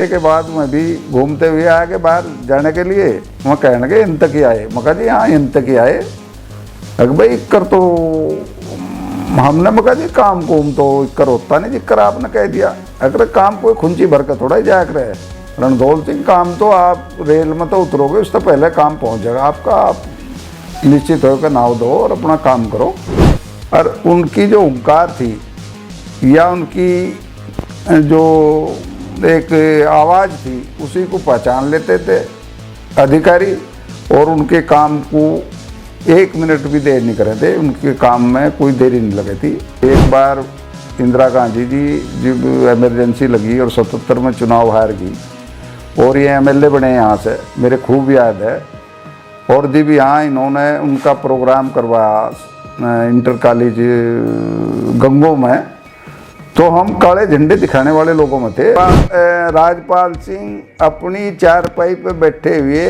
घंटे के बाद मैं भी घूमते हुए आगे बाहर जाने के लिए, वहाँ कहने के इन तक ही आए। मैं कहा जी हाँ इन तक ही आए। अगर भाई कर तो हमने मका जी काम कुम तो कर होता नहीं जिक्र आपने कह दिया। अगर काम कोई खुंची भर के थोड़ा ही जाया करे रणधौल सिंह, काम तो आप रेल में तो उतरोगे उससे पहले काम पहुंच जाएगा आपका। आप निश्चित होकर नाव दो और अपना काम करो। और उनकी जो हुंकार थी या उनकी जो एक आवाज़ थी उसी को पहचान लेते थे अधिकारी, और उनके काम को 1 मिनट भी देर नहीं करे थे। उनके काम में कोई देरी नहीं लगी थी। एक बार इंदिरा गांधी जी जब इमरजेंसी लगी और 77 में चुनाव हार गई और ये एमएलए बने यहाँ से, मेरे खूब याद है। और जब यहाँ इन्होंने उनका प्रोग्राम करवाया इंटर कॉलेज गंगो में, तो हम काले झंडे दिखाने वाले लोगों में थे। राजपाल सिंह अपनी चारपाई पे बैठे हुए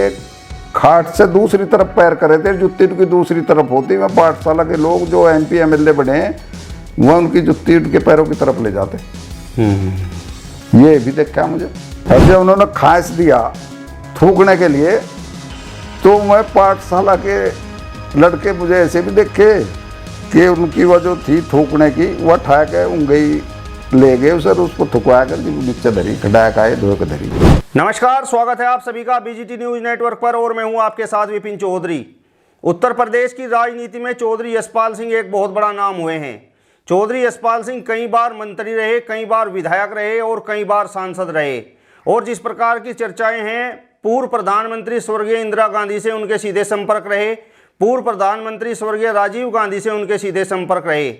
खाट से दूसरी तरफ पैर करे थे, जुत्ती की दूसरी तरफ होती। मैं पाठशाला के लोग जो एमपी एमएलए बने वह उनकी जुत्ती उनके पैरों की तरफ ले जाते। ये भी देखा मुझे। और जब उन्होंने खांस दिया थूकने के लिए, तो मैं पाठशाला के लड़के मुझे ऐसे भी देखे कि उनकी वह जो थी थूकने की, वह ठा के उंगली ले गए उसे, उसको थुकवा कर नीचे धरी, खड़ा खाए धो के धरी। नमस्कार, स्वागत है आप सभी का बीजीटी न्यूज नेटवर्क पर और मैं हूं आपके साथ विपिन चौधरी। उत्तर प्रदेश की राजनीति में चौधरी यशपाल सिंह एक बहुत बड़ा नाम हुए हैं। चौधरी यशपाल सिंह कई बार मंत्री रहे, कई बार विधायक रहे और कई बार सांसद रहे। और जिस प्रकार की चर्चाएं हैं, पूर्व प्रधानमंत्री स्वर्गीय इंदिरा गांधी से उनके सीधे संपर्क रहे, पूर्व प्रधानमंत्री स्वर्गीय राजीव गांधी से उनके सीधे संपर्क रहे।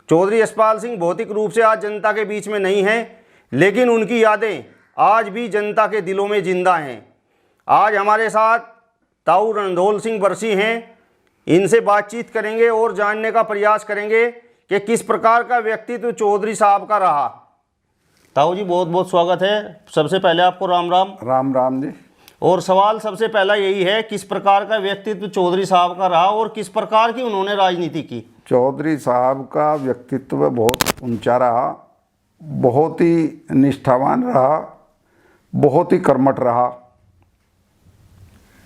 चौधरी यशपाल सिंह भौतिक रूप से आज जनता के बीच में नहीं हैं, लेकिन उनकी यादें आज भी जनता के दिलों में जिंदा हैं। आज हमारे साथ ताऊ रणधौल सिंह बरसी हैं। इनसे बातचीत करेंगे और जानने का प्रयास करेंगे कि किस प्रकार का व्यक्तित्व चौधरी साहब का रहा। ताऊ जी बहुत बहुत स्वागत है। सबसे पहले आपको राम राम। राम राम जी। और सवाल सबसे पहला यही है, किस प्रकार का व्यक्तित्व चौधरी साहब का रहा और किस प्रकार की उन्होंने राजनीति की? चौधरी साहब का व्यक्तित्व बहुत ऊंचा रहा, बहुत ही निष्ठावान रहा, बहुत ही कर्मठ रहा,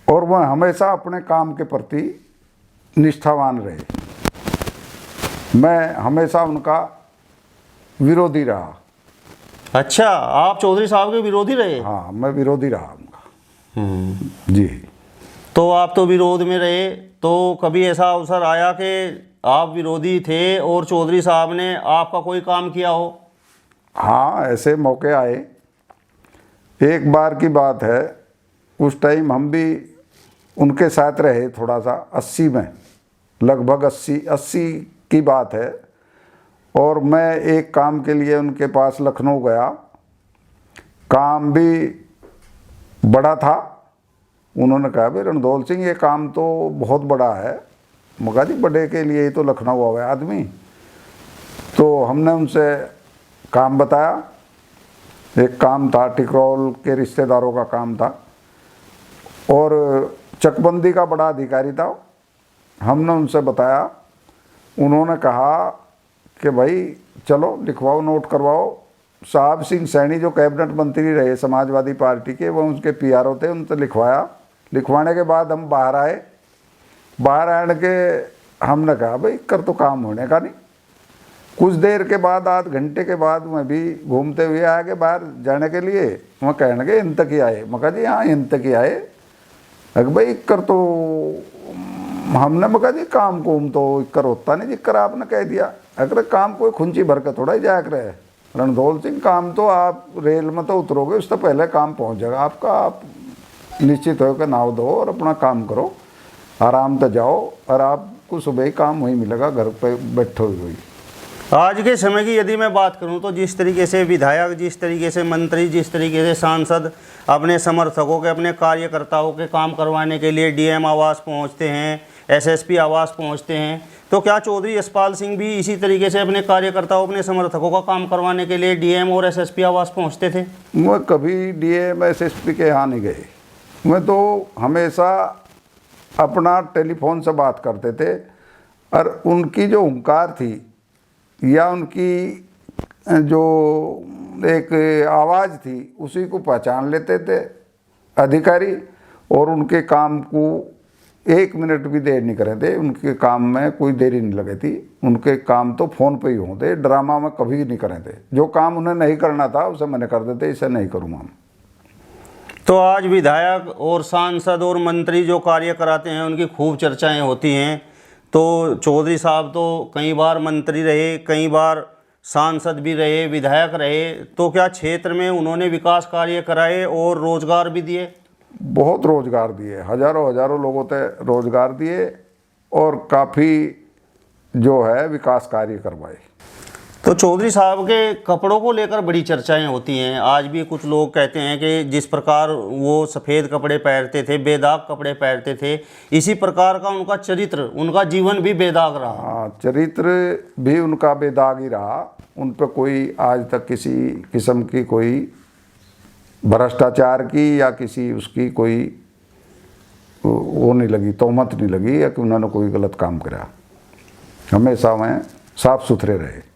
और वह हमेशा अपने काम के प्रति निष्ठावान रहे। मैं हमेशा उनका विरोधी रहा। अच्छा, आप चौधरी साहब के विरोधी रहे? हाँ, मैं विरोधी रहा उनका। जी। तो आप तो विरोध में रहे, तो कभी ऐसा अवसर आया कि आप विरोधी थे और चौधरी साहब ने आपका कोई काम किया हो? हाँ, ऐसे मौके आए। एक बार की बात है, उस टाइम हम भी उनके साथ रहे थोड़ा सा, 80 में, लगभग 80 की बात है। और मैं एक काम के लिए उनके पास लखनऊ गया। काम भी बड़ा था। उन्होंने कहा भाई रणधौल सिंह ये काम तो बहुत बड़ा है। मगा जी बड़े के लिए ही तो लखनऊ आ गया आदमी। तो हमने उनसे काम बताया। एक काम था, टिकरौल के रिश्तेदारों का काम था और चकबंदी का बड़ा अधिकारी था। हमने उनसे बताया। उन्होंने कहा कि भाई चलो लिखवाओ, नोट करवाओ। साहब सिंह सैनी जो कैबिनेट मंत्री रहे समाजवादी पार्टी के, वो उसके पीआरओ थे, उनसे लिखवाया। लिखवाने के बाद हम बाहर आए। बाहर आने के हमने कहा भाई कर तो काम होने का नहीं। कुछ देर के बाद, आध घंटे के बाद मैं भी घूमते हुए आगे बाहर जाने के लिए, वहाँ कहने के इन तक ही आए। मैं कहा जी हाँ इन तक ही आए। अगर भाई कर तो हमने मका जी काम कुम तो कर होता नहीं जिक्र आपने कह दिया। अगर काम कोई खुंची भर के थोड़ा ही जाया करे रणधौल सिंह, काम तो आप रेल में तो उतरोगे उससे पहले काम पहुंच जाएगा आपका। आप निश्चित होकर नाव दो और अपना काम करो, आराम से जाओ और आपको सुबह ही काम वहीं मिलेगा, घर पे बैठे हुए। आज के समय की यदि मैं बात करूं तो जिस तरीके से विधायक, जिस तरीके से मंत्री, जिस तरीके से सांसद अपने समर्थकों के, अपने कार्यकर्ताओं के काम करवाने के लिए डीएम आवास पहुंचते हैं, एसएसपी आवास पहुंचते हैं, तो क्या चौधरी यशपाल सिंह भी इसी तरीके से अपने कार्यकर्ताओं, अपने समर्थकों का काम करवाने के लिए डीएम और एसएसपी आवास पहुंचते थे? मैं कभी डीएम एसएसपी के यहाँ नहीं गए। मैं तो हमेशा अपना टेलीफोन से बात करते थे। और उनकी जो हुंकार थी या उनकी जो एक आवाज़ थी उसी को पहचान लेते थे अधिकारी, और उनके काम को 1 मिनट भी देर नहीं करे थे। उनके काम में कोई देरी नहीं लगी थी। उनके काम तो फ़ोन पे ही होते, ड्रामा में कभी नहीं करे थे। जो काम उन्हें नहीं करना था उसे मना कर देते, इसे नहीं करूँगा हम। तो आज विधायक और सांसद और मंत्री जो कार्य कराते हैं उनकी खूब चर्चाएं होती हैं। तो चौधरी साहब तो कई बार मंत्री रहे, कई बार सांसद भी रहे, विधायक रहे, तो क्या क्षेत्र में उन्होंने विकास कार्य कराए और रोजगार भी दिए? बहुत रोजगार दिए, हजारों लोगों को रोजगार दिए और काफ़ी जो है विकास कार्य करवाए। तो चौधरी साहब के कपड़ों को लेकर बड़ी चर्चाएं होती हैं। आज भी कुछ लोग कहते हैं कि जिस प्रकार वो सफ़ेद कपड़े पहनते थे, बेदाग कपड़े पहनते थे, इसी प्रकार का उनका चरित्र, उनका जीवन भी बेदाग रहा। हाँ, चरित्र भी उनका बेदाग ही रहा। उन पर कोई आज तक किसी किस्म की कोई भ्रष्टाचार की या किसी उसकी कोई वो नहीं लगी, तोहमत नहीं लगी, या कि उन्होंने कोई गलत काम करा। हमेशा वह साफ सुथरे रहे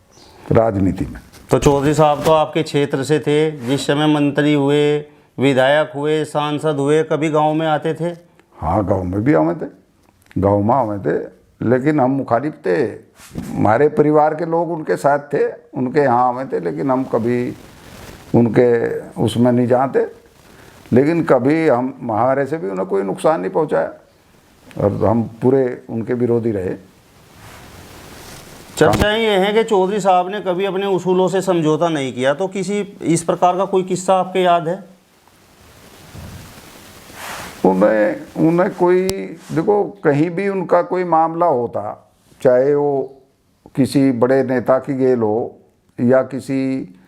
राजनीति में। तो चौधरी साहब तो आपके क्षेत्र से थे, जिस समय मंत्री हुए, विधायक हुए, सांसद हुए, कभी गांव में आते थे? हाँ, गांव में भी आवे थे, गांव में आवे थे, लेकिन हम मुखालिफ थे। हमारे परिवार के लोग उनके साथ थे, उनके यहाँ आवे थे, लेकिन हम कभी उनके उसमें नहीं जाते। लेकिन कभी हम हमारे से भी उन्हें कोई नुकसान नहीं पहुँचाया और हम पूरे उनके विरोधी रहे। चर्चाएं ये हैं कि चौधरी साहब ने कभी अपने उसूलों से समझौता नहीं किया। तो किसी इस प्रकार का कोई किस्सा आपके याद है? उन्हें कोई, देखो, कहीं भी उनका कोई मामला होता, चाहे वो किसी बड़े नेता की गेल हो या किसी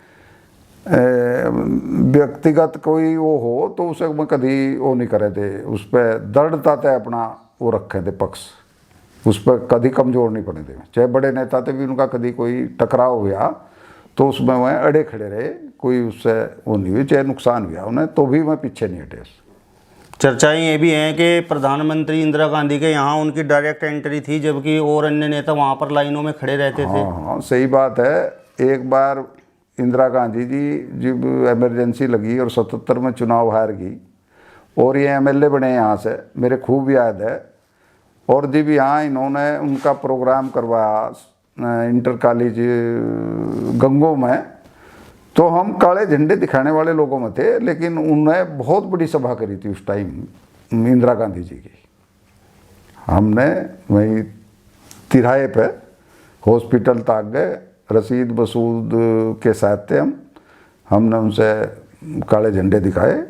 व्यक्तिगत कोई वो हो, तो उसे मैं कभी वो नहीं करे थे। उस पर दृढ़ता थे अपना वो रखे थे पक्ष, उस पर कभी कमज़ोर नहीं पड़े थे। चाहे बड़े नेता थे भी उनका कभी कोई टकराव हुआ तो उसमें वह अड़े खड़े रहे, कोई उससे वो नहीं हुई। चाहे नुकसान हुआ उन्हें तो भी वह पीछे नहीं हटे। चर्चाएं ये भी हैं कि प्रधानमंत्री इंदिरा गांधी के यहाँ उनकी डायरेक्ट एंट्री थी, जबकि और अन्य नेता वहाँ पर लाइनों में खड़े रहते थे। हाँ, सही बात है। एक बार इंदिरा गांधी जी जब इमरजेंसी लगी और 77 में चुनाव हार गई और ये MLA बने यहाँ से, मेरे खूब याद है। और जब यहाँ इन्होंने उनका प्रोग्राम करवाया इंटर कॉलेज गंगो में, तो हम काले झंडे दिखाने वाले लोगों में थे, लेकिन उन्हें बहुत बड़ी सभा करी थी उस टाइम इंदिरा गांधी जी की। हमने वहीं तिराहे पे हॉस्पिटल तक गए, रसीद बसूद के साथ थे हमने उनसे काले झंडे दिखाए,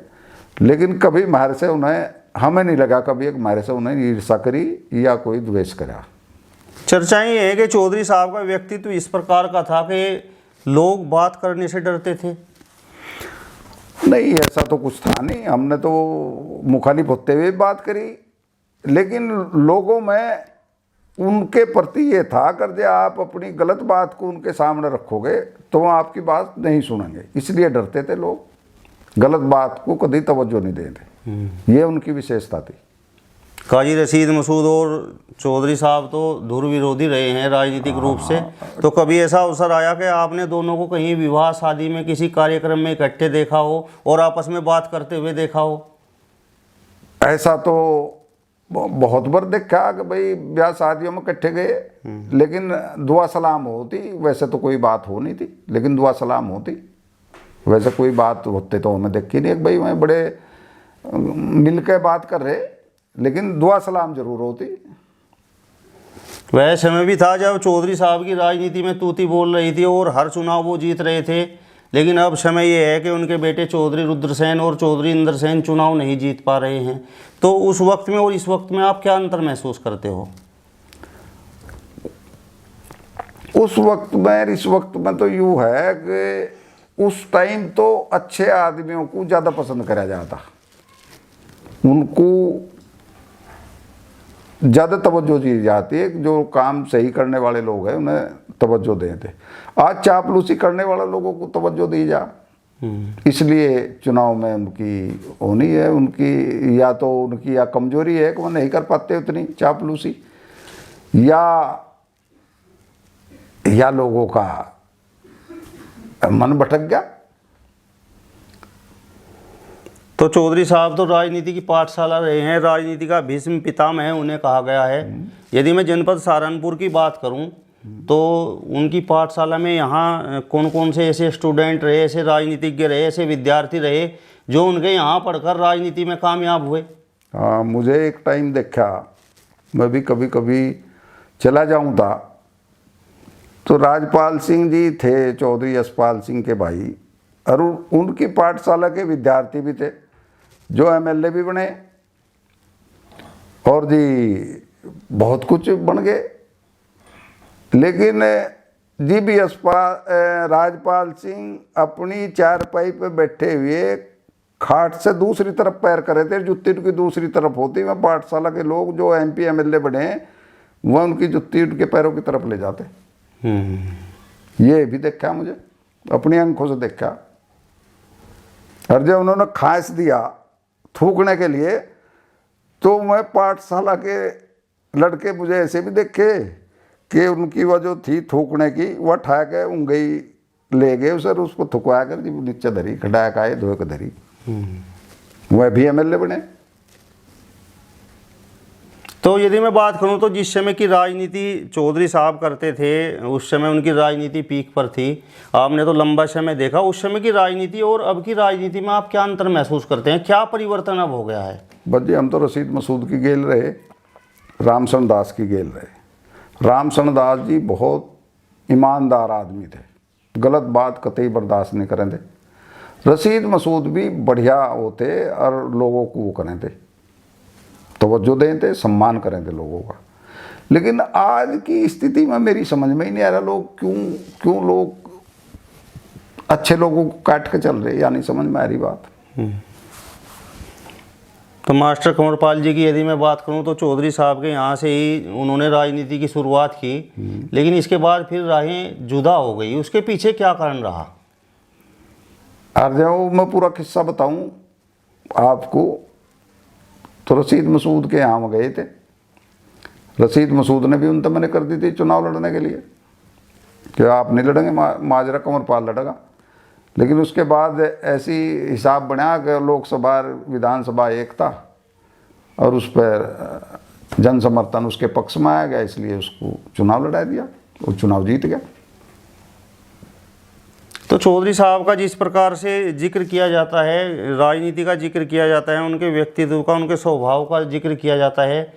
लेकिन कभी हमारे से उन्हें, हमें नहीं लगा कभी एक हमारे से उन्हें ईर्ष्या करी या कोई द्वेष करा। चर्चाएं ये है कि चौधरी साहब का व्यक्तित्व इस प्रकार का था कि लोग बात करने से डरते थे। नहीं, ऐसा तो कुछ था नहीं। हमने तो मुखालिफ होते हुए बात करी, लेकिन लोगों में उनके प्रति ये था कर जो आप अपनी गलत बात को उनके सामने रखोगे तो वो आपकी बात नहीं सुनेंगे, इसलिए डरते थे लोग। गलत बात को कभी तवज्जो नहीं देते, ये उनकी विशेषता थी। काजी रशीद मसूद और चौधरी साहब तो धुर विरोधी रहे हैं राजनीतिक रूप से। तो कभी ऐसा अवसर आया कि आपने दोनों को कहीं विवाह शादी में किसी कार्यक्रम में इकट्ठे देखा हो और आपस में बात करते हुए देखा हो? ऐसा तो बहुत बार देखा कि भाई ब्याह शादियों में इकट्ठे गए, लेकिन दुआ सलाम होती। वैसे तो कोई बात हो नहीं थी, लेकिन दुआ सलाम होती। वैसे कोई बात होते तो हमें देखी नहीं, भाई मैं बड़े मिल के बात कर रहे, लेकिन दुआ सलाम जरूर होती। वह समय भी था जब चौधरी साहब की राजनीति में तूती बोल रही थी और हर चुनाव वो जीत रहे थे, लेकिन अब समय ये है कि उनके बेटे चौधरी रुद्रसेन और चौधरी इंद्रसेन चुनाव नहीं जीत पा रहे हैं। तो उस वक्त में और इस वक्त में आप क्या अंतर महसूस करते हो? उस वक्त में इस वक्त में तो यूँ है कि उस टाइम तो अच्छे आदमियों को ज़्यादा पसंद करा जाता, उनको ज़्यादा तवज्जो दी जाती है। जो काम सही करने वाले लोग हैं उन्हें तवज्जो देते। आज चापलूसी करने वाले लोगों को तवज्जो दी जा, इसलिए चुनाव में उनकी होनी है। उनकी या तो उनकी या कमजोरी है कि वो नहीं कर पाते उतनी चापलूसी, या लोगों का मन भटक गया। तो चौधरी साहब तो राजनीति की पाठशाला रहे हैं, राजनीति का भीष्म पितामह है उन्हें कहा गया है। यदि मैं जनपद सहारनपुर की बात करूं तो उनकी पाठशाला में यहाँ कौन कौन से ऐसे स्टूडेंट रहे, ऐसे राजनीतिज्ञ रहे, ऐसे विद्यार्थी रहे जो उनके यहाँ पढ़कर राजनीति में कामयाब हुए? हाँ, मुझे एक टाइम देखा, मैं भी कभी कभी चला जाऊं था, तो राजपाल सिंह जी थे चौधरी यशपाल सिंह के भाई, और उनकी पाठशाला के विद्यार्थी भी थे जो एमएलए भी बने और जी बहुत कुछ बन गए। लेकिन जी भी राजपाल सिंह अपनी चारपाई पे बैठे हुए खाट से दूसरी तरफ पैर करे थे, जुत्ती उनकी दूसरी तरफ होती, वह पाठशाला के लोग जो एमपी एमएलए बने वह उनकी जुत्ती उनके पैरों की तरफ ले जाते। ये भी देखा मुझे, अपनी आंखों से देखा। और जब उन्होंने खांस दिया थूकने के लिए तो मैं पाठशाला के लड़के मुझे ऐसे भी देखे कि उनकी वह जो थी थूकने की वह ठा के उंगली ले गए सर, उसको थुकवा कर जी नीचे धरी, खड़ा का धोए के धरी। वह भी एमएलए बने। तो यदि मैं बात करूं तो जिस समय की राजनीति चौधरी साहब करते थे उस समय उनकी राजनीति पीक पर थी, आपने तो लंबा समय देखा। उस समय की राजनीति और अब की राजनीति में आप क्या अंतर महसूस करते हैं, क्या परिवर्तन अब हो गया है? बस जी, हम तो रशीद मसूद की गेल रहे, रामशरण दास की गेल रहे। रामशरण दास जी बहुत ईमानदार आदमी थे, गलत बात कतई बर्दाश्त नहीं करें थे। रशीद मसूद भी बढ़िया होते और लोगों को वो करें थे, तवज्जो दें थे, सम्मान करें थे लोगों का। लेकिन आज की स्थिति में मेरी समझ में ही नहीं आ रहा लोग क्यों लोग अच्छे लोगों को काट के चल रहे, या नहीं समझ में आ रही बात। तो मास्टर कंवरपाल जी की यदि मैं बात करूं तो चौधरी साहब के यहाँ से ही उन्होंने राजनीति की शुरुआत की, लेकिन इसके बाद फिर राहें जुदा हो गई, उसके पीछे क्या कारण रहा? और जब मैं पूरा किस्सा बताऊं आपको तो रशीद मसूद के यहाँ गए थे। रशीद मसूद ने भी उनसे मैंने कर दी थी चुनाव लड़ने के लिए कि आप नहीं लड़ेंगे, माजरा कंवरपाल लड़ेगा। लेकिन उसके बाद ऐसी हिसाब बना कि लोकसभा विधानसभा एक था और उस पर जन समर्थन उसके पक्ष में आ गया, इसलिए उसको चुनाव लड़ा दिया और चुनाव जीत गया। तो चौधरी साहब का जिस प्रकार से जिक्र किया जाता है, राजनीति का जिक्र किया जाता है, उनके व्यक्तित्व का, उनके स्वभाव का जिक्र किया जाता है,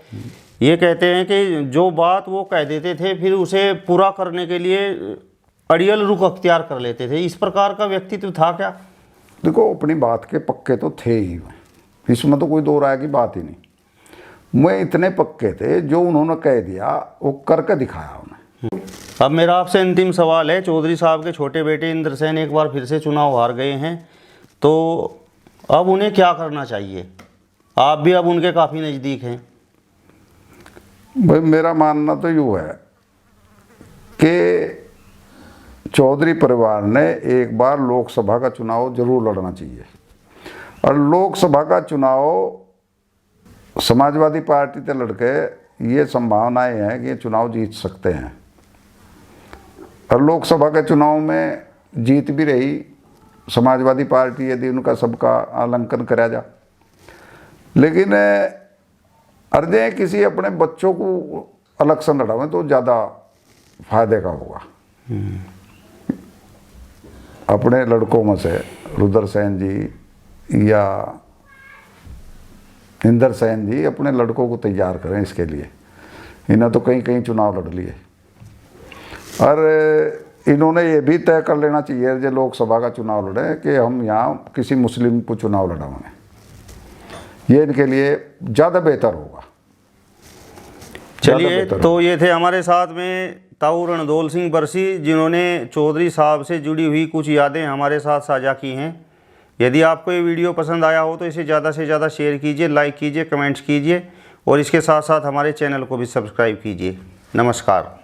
ये कहते हैं कि जो बात वो कह देते थे फिर उसे पूरा करने के लिए अड़ियल रुख अख्तियार कर लेते थे। इस प्रकार का व्यक्तित्व था क्या? देखो, अपनी बात के पक्के तो थे ही, इसमें तो कोई दो राय की बात ही नहीं। मैं इतने पक्के थे, जो उन्होंने कह दिया वो करके दिखाया उन्हें। अब मेरा आपसे अंतिम सवाल है, चौधरी साहब के छोटे बेटे इंद्रसेन एक बार फिर से चुनाव हार गए हैं, तो अब उन्हें क्या करना चाहिए? आप भी अब उनके काफ़ी नज़दीक हैं। भाई, मेरा मानना तो यूँ है कि चौधरी परिवार ने एक बार लोकसभा का चुनाव जरूर लड़ना चाहिए, और लोकसभा का चुनाव समाजवादी पार्टी से लड़के ये संभावनाएं हैं कि ये चुनाव जीत सकते हैं, और लोकसभा के चुनाव में जीत भी रही समाजवादी पार्टी यदि उनका सबका आलंकन करा जा। लेकिन अर्जे किसी अपने बच्चों को इलेक्शन लड़ावें तो ज़्यादा फायदे का होगा। अपने लड़कों में से रुद्रसेन जी या इंद्रसेन जी अपने लड़कों को तैयार करें इसके लिए। इन्हें तो कहीं कहीं चुनाव लड़ लिए, और इन्होंने ये भी तय कर लेना चाहिए जो लोकसभा का चुनाव लड़े कि हम यहाँ किसी मुस्लिम को चुनाव लड़ाएंगे, ये इनके लिए ज़्यादा बेहतर होगा। चलिए, तो ये थे हमारे साथ में ताऊ रणधौल सिंह बरसी, जिन्होंने चौधरी साहब से जुड़ी हुई कुछ यादें हमारे साथ साझा की हैं। यदि आपको ये वीडियो पसंद आया हो तो इसे ज़्यादा से ज़्यादा शेयर कीजिए, लाइक कीजिए, कमेंट्स कीजिए, और इसके साथ साथ हमारे चैनल को भी सब्सक्राइब कीजिए। नमस्कार।